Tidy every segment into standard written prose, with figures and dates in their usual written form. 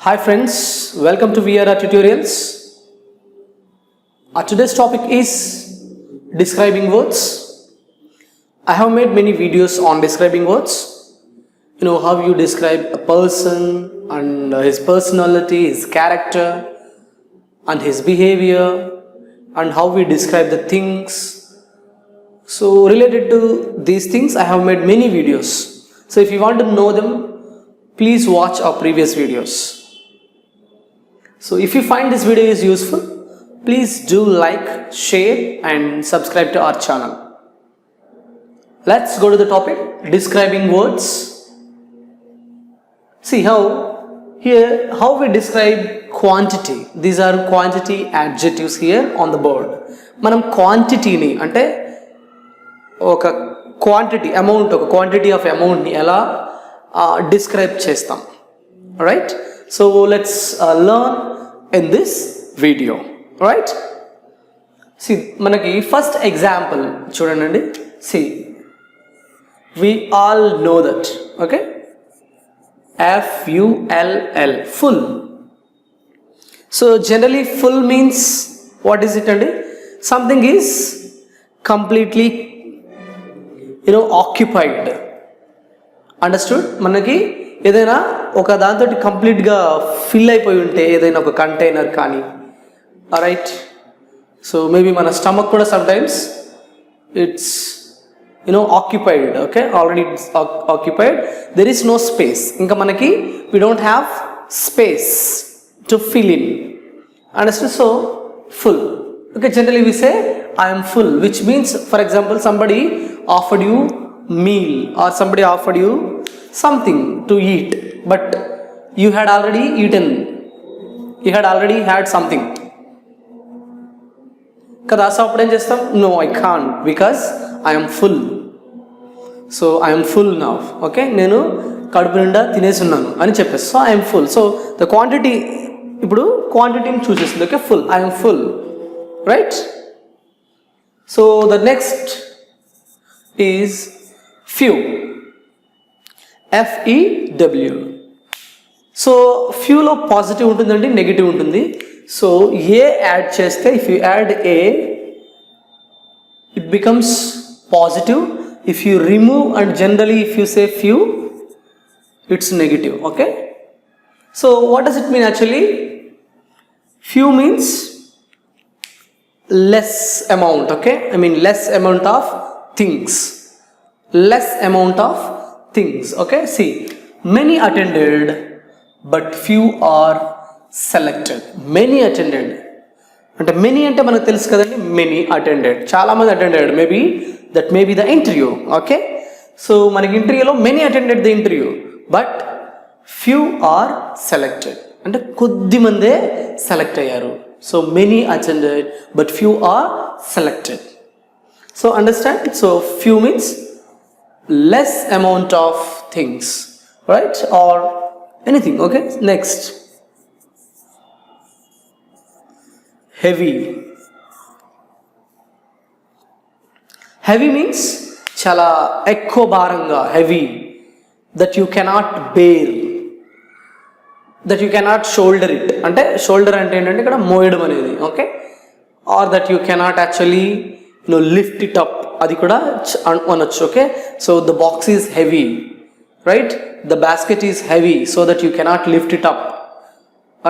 Hi friends, welcome to VRR Tutorials. Today's topic is describing words. I have made many videos on describing words. You know how you describe a person and his personality, his character and his behavior, and how we describe the things. So related to these things I have made many videos. So if you want to know them, please watch our previous videos. So if you find this video is useful, please do like, share and subscribe to our channel. Let's go to the topic, describing words. See how we describe quantity. These are quantity adjectives here on the board. Manam quantity ni ante oka quantity amount, oka quantity of amount ni ela describe chestam. Alright, so let's learn in this video. Alright, see manaki first example chudandi. See, we all know that, okay, full, full. So generally full means what is it andi? Something is completely occupied. Understood. మనకి ఏదైనా ఒక దాంతో కంప్లీట్గా fill అయిపోయి ఉంటే ఏదైనా ఒక container కానీ, రైట్, సో మేబీ మన స్టమక్ కూడా sometimes it's occupied, okay, already it's occupied, there is no space, ఇంకా మనకి we don't have space to fill in. Understood. So full, okay, generally we say I am full, which means, for example, somebody offered you meal or somebody offered you something to eat, but you had already eaten, you had already had something kada. So appudu em chestam, no I can't because I am full, so I am full now, okay, nenu kadupu ninda tinesi unnanu ani cheppes, so I am full. So the quantity, ippudu quantity ni choosesindi, okay, full, I am full, right? So the next is few, FEW. So ఫ్యూలో positive ఉంటుందండి, negative ఉంటుంది. So a add చేస్తే, if you add a it becomes positive, if you remove and generally if you say few it's negative, okay. So what does it mean actually? Few means less amount, okay, I mean less amount of things, less amount of things, okay. See, many attended but few are selected. Many attended అంటే many అంటే మనకు తెలుసు కదండి, many attended, చాలా మంది attended, maybe that may be the interview, okay. So మనకి ఇంటర్వ్యూలో many attended the interview but few are selected అంటే కొద్ది మందే సెలెక్ట్ అయ్యారు. So many attended but few are selected. So understand? So few means less amount of things, right, or anything, okay. Next, heavy. Heavy means chala ekko bharanga, heavy, that you cannot bear, that you cannot shoulder it. అంటే shoulder అంటే ఏంటంటే ఇక్కడ మోయడం అనేది, okay, or that you cannot actually lift it up, అది కూడా అనొచ్చు, okay. So the box is heavy, right, the basket is heavy so that you cannot lift it up,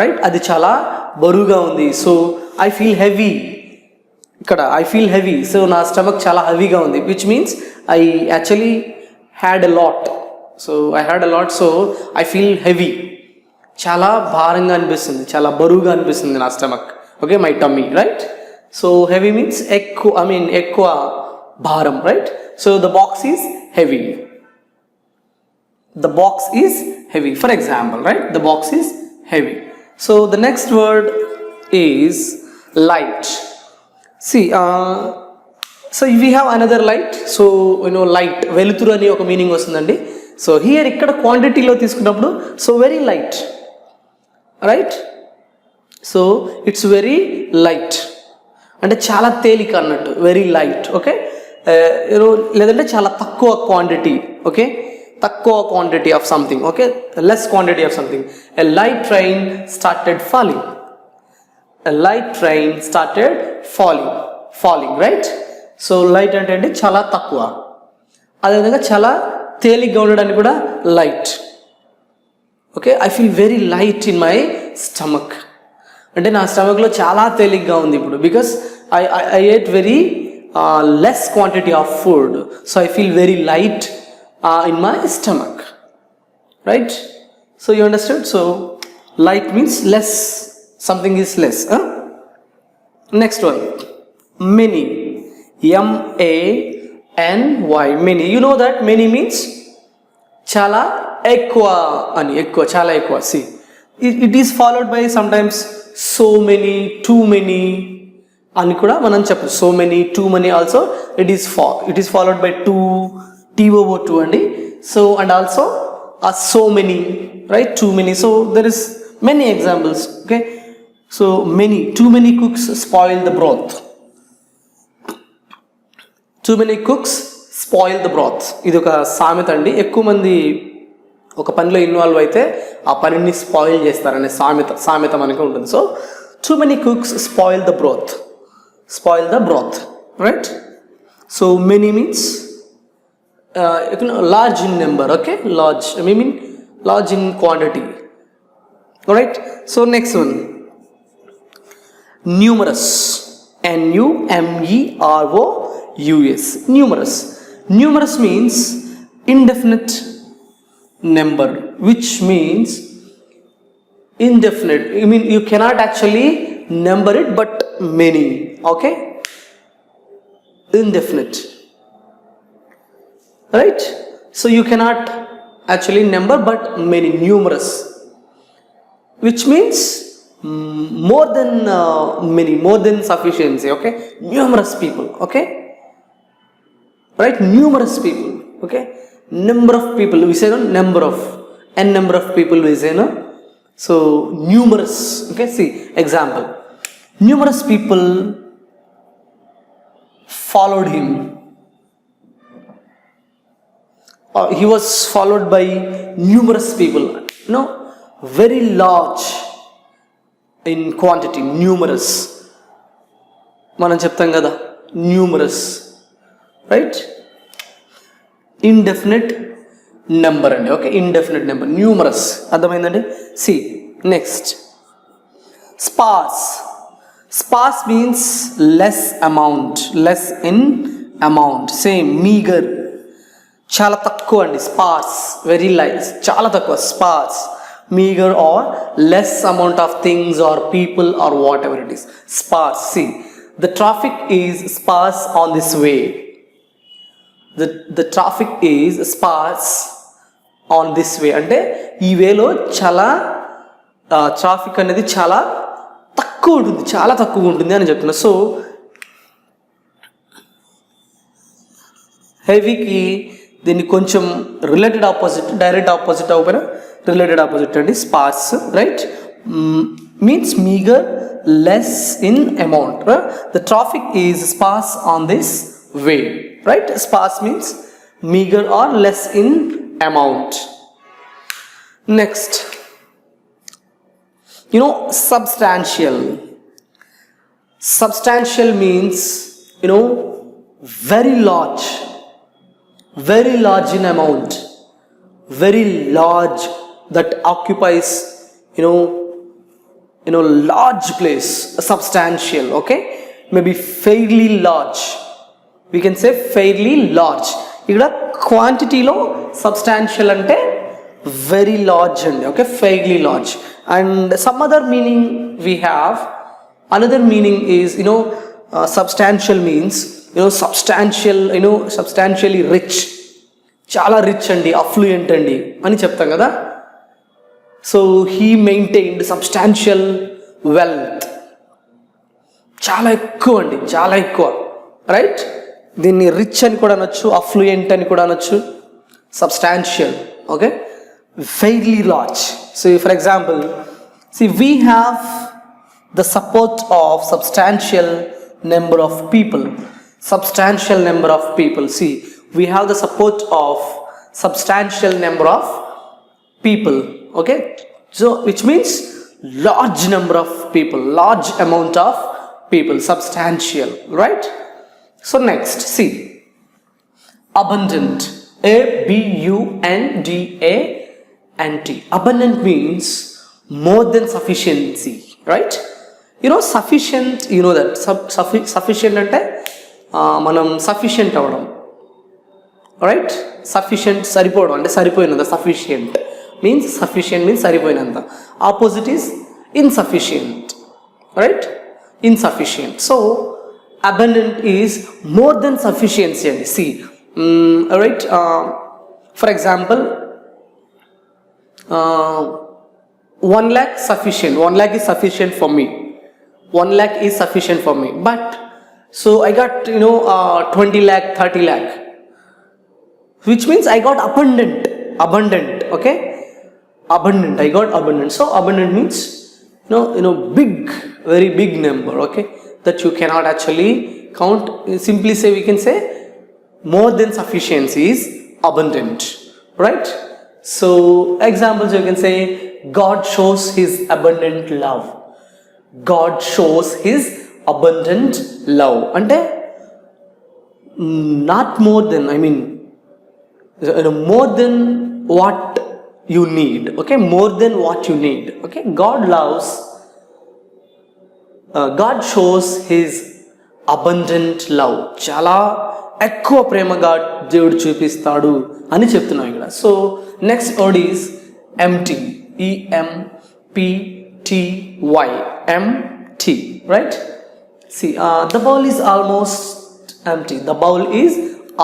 right, అది చాలా బరువుగా ఉంది. సో ఐ ఫీల్ హెవీ, ఇక్కడ I feel heavy, so నా stomach చాలా హెవీగా ఉంది, which means I actually had a lot, so I had a lot, so I feel heavy, చాలా భారంగా అనిపిస్తుంది, చాలా బరువుగా అనిపిస్తుంది నా stomach, okay, my tummy, right. So heavy means ఎక్కువ, ఐ మీన్ ఎక్కువ భారం, right. So the box is heavy, the box is heavy, for example, right, the box is heavy. So the next word is light. See so we have another light. So light, వెలుతురు అని ఒక meaning వస్తుందండి. So here ఇక్కడ క్వాంటిటీలో తీసుకున్నప్పుడు so very light, right. So it's very light అంటే చాలా తేలిక అన్నట్టు, వెరీ లైట్, ఓకే. లేదంటే చాలా తక్కువ క్వాంటిటీ, ఓకే. తక్కువ quantity of something, okay, less quantity of something. A light train started falling. A light train started falling, right? So light అంటే చాలా తక్కువ, అదేవిధంగా చాలా తేలిగ్గా ఉండడానికి కూడా light. Okay, I feel very light in my stomach అంటే నా స్టమక్లో చాలా తేలిగ్గా ఉంది ఇప్పుడు, because I at very less quantity of food, so I feel very light in my stomach, right? So you understood? So light means less, something is less. Next one, many. M-A-N-Y, many. You know that many means chala ekwa ani, ekwa, chala ekwa. See, it is followed by sometimes so many, too many ani kuda manam cheppu. So many, too many also it is followed by two, TOO2 అండి. So and also so many, right? Too many. So there is many examples, okay? So many, too many cooks spoil the broth. Too many cooks spoil the broth. ఇది ఒక సామెత అండి. ఎక్కువ మంది ఒక పనిలో involve అయితే ఆ పనిని స్పాయిల్ చేస్తారనే సామెత మనకు ఉంటుంది. So too many cooks spoil the broth, right? So many means large in number, okay? Large, I mean large in quantity. Alright, so next one, numerous. N-U-M-E-R-O-U-S, numerous means indefinite number, which means indefinite, I mean you cannot actually number it, but many, okay? Indefinite, right? So you cannot actually number, but many, numerous, which means more than many, more than sufficiency, okay? Numerous people, okay? Right? Numerous people, okay? Number of people, we say no, number of people we say no. So numerous, okay? See example, numerous people followed him. He was followed by numerous people, very large in quantity, numerous. మనం చెప్తాం కదా numerous, right? Indefinite number అండి, okay? indefinite number, numerous, అర్థమైందండి? See next, sparse means less in amount, same, meager, చాలా తక్కువ అండి. Sparse, very light, చాలా తక్కువ. Sparse, meager or less amount of things or people or whatever it is. Sparse. See, the traffic is sparse on this way. The traffic is sparse on this way. అంటే ఈ వేలో చాలా traffic అనేది చాలా తక్కువ ఉంటుంది అని చెప్తున్నా. సో హెవీకి దీన్ని కొంచెం రిలేటెడ్ ఆపోజిట్, డైరెక్ట్ ఆపోజిట్ అవ్వకపోయినా రిలేటెడ్ ఆపోజిట్ అండి. Sparse, right? Means meagre, less in amount. The traffic is sparse on this way, right? Sparse means meagre or less in amount. Next, substantial means very large in amount, very large, that occupies large place, substantial, okay? Maybe fairly large, we can say fairly large. ikkada quantity lo substantial ante very large andi, okay? Fairly large. And some other meaning we have, another meaning is substantial means substantially rich, చాలా rich అండి, affluent అండి అని చెప్తాం కదా. So he maintained substantial wealth, చాలా ఎక్కువ అండి, చాలా ఎక్కువ, రైట్? దీన్ని రిచ్ అని కూడా అనొచ్చు, అఫ్లూయెంట్ అని కూడా అనొచ్చు, substantial, okay? Fairly large. So for example, we have the support of substantial number of people. See, we have the support of substantial number of people. Okay, so which means large number of people, large amount of people, substantial, right? So next, see, abundant, abundant. Abundant means more than sufficiency, right? You know sufficient, you know that sufficient ante manam sufficient avadam, right? Sufficient సరిపోవడం అంటే సరిపోయినంత. sufficient means సరిపోయినంత. Opposite is insufficient, right? Insufficient. So abundant is more than sufficiency. And see, right, for example, 1 lakh sufficient, 1 lakh is sufficient for me, 1 lakh is sufficient for me. But so I got 20 lakh, 30 lakh, which means I got abundant, okay, abundant, I got abundant. So abundant means big, very big number, okay, that you cannot actually count. Simply say, we can say more than sufficiency is abundant, right? So examples, you can say God shows his abundant love. God shows his abundant love ante not more than, I mean more than what you need, okay, more than what you need, okay. God loves, God shows his abundant love. చాలా ఎక్కువ ప్రేమగా దేవుడు చూపిస్తాడు అని చెప్తున్నాం ఇక్కడ. So next word is empty, empty, empty, right? See, the bowl is almost empty, the bowl is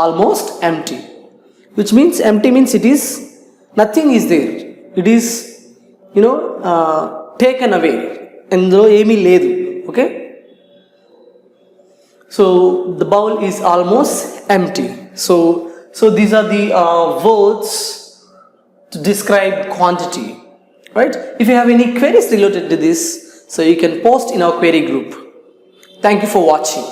almost empty, which means empty means it is nothing is there, it is taken away, అందులో ఏమీ లేదు, okay. So the bowl is almost empty. So these are the words to describe quantity, right? If you have any queries related to this, so you can post in our query group. Thank you for watching.